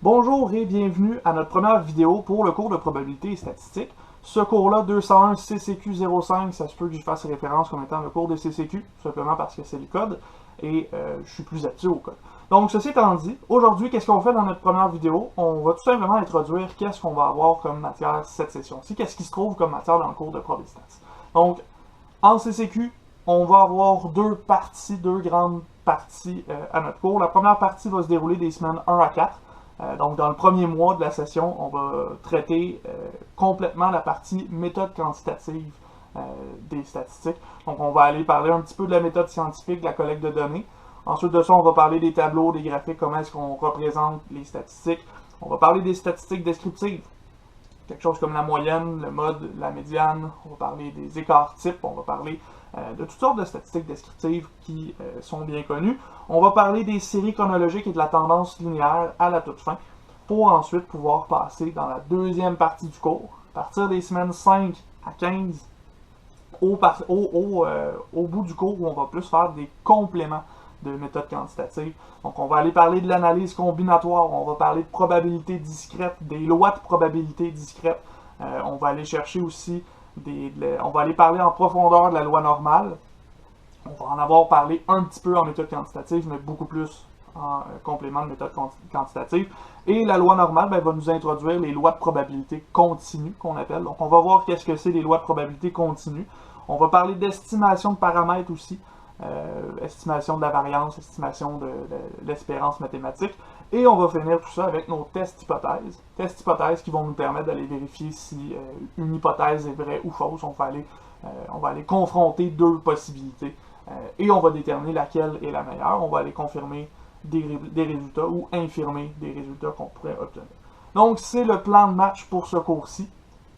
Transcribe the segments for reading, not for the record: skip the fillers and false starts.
Bonjour et bienvenue à notre première vidéo pour le cours de probabilité et statistique. Ce cours-là, 201 CCQ05, ça se peut que je fasse référence comme étant le cours de CCQ, tout simplement parce que c'est le code, et je suis plus habitué au code. Donc, ceci étant dit, aujourd'hui, qu'est-ce qu'on fait dans notre première vidéo? On va tout simplement introduire qu'est-ce qu'on va avoir comme matière cette session-ci, qu'est-ce qui se trouve comme matière dans le cours de probabilité. Donc, en CCQ, on va avoir deux grandes parties à notre cours. La première partie va se dérouler des semaines 1 à 4. Donc, dans le premier mois de la session, on va traiter complètement la partie méthode quantitative des statistiques. Donc, on va aller parler un petit peu de la méthode scientifique, de la collecte de données. Ensuite de ça, on va parler des tableaux, des graphiques, comment est-ce qu'on représente les statistiques. On va parler des statistiques descriptives, quelque chose comme la moyenne, le mode, la médiane. On va parler des écarts types, on va parler de toutes sortes de statistiques descriptives qui sont bien connues. On va parler des séries chronologiques et de la tendance linéaire à la toute fin, pour ensuite pouvoir passer dans la deuxième partie du cours, à partir des semaines 5 à 15, au bout du cours où on va plus faire des compléments de méthodes quantitatives. Donc on va aller parler de l'analyse combinatoire, on va parler de probabilité discrète, des lois de probabilité discrète. On va aller chercher aussi on va aller parler en profondeur de la loi normale. On va en avoir parlé un petit peu en méthode quantitative, mais beaucoup plus en complément de méthode quantitative. Et la loi normale va nous introduire les lois de probabilité continue, qu'on appelle. Donc on va voir qu'est-ce que c'est les lois de probabilité continue. On va parler d'estimation de paramètres aussi, estimation de la variance, estimation de l'espérance mathématique. Et on va finir tout ça avec nos tests hypothèses. Tests hypothèses qui vont nous permettre d'aller vérifier si une hypothèse est vraie ou fausse. On va aller confronter deux possibilités et on va déterminer laquelle est la meilleure. On va aller confirmer des résultats ou infirmer des résultats qu'on pourrait obtenir. Donc, c'est le plan de match pour ce cours-ci.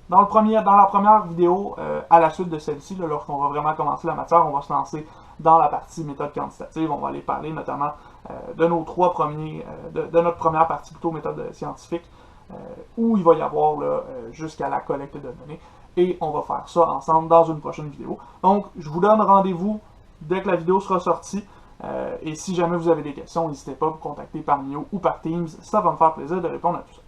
Dans la première vidéo, à la suite de celle-ci, lorsqu'on va vraiment commencer la matière, on va se lancer dans la partie méthode quantitative. On va aller parler notamment de nos de notre première partie plutôt méthode scientifique, où il va y avoir jusqu'à la collecte de données. Et on va faire ça ensemble dans une prochaine vidéo. Donc, je vous donne rendez-vous dès que la vidéo sera sortie. Et si jamais vous avez des questions, n'hésitez pas à me contacter par Mio ou par Teams. Ça va me faire plaisir de répondre à tout ça.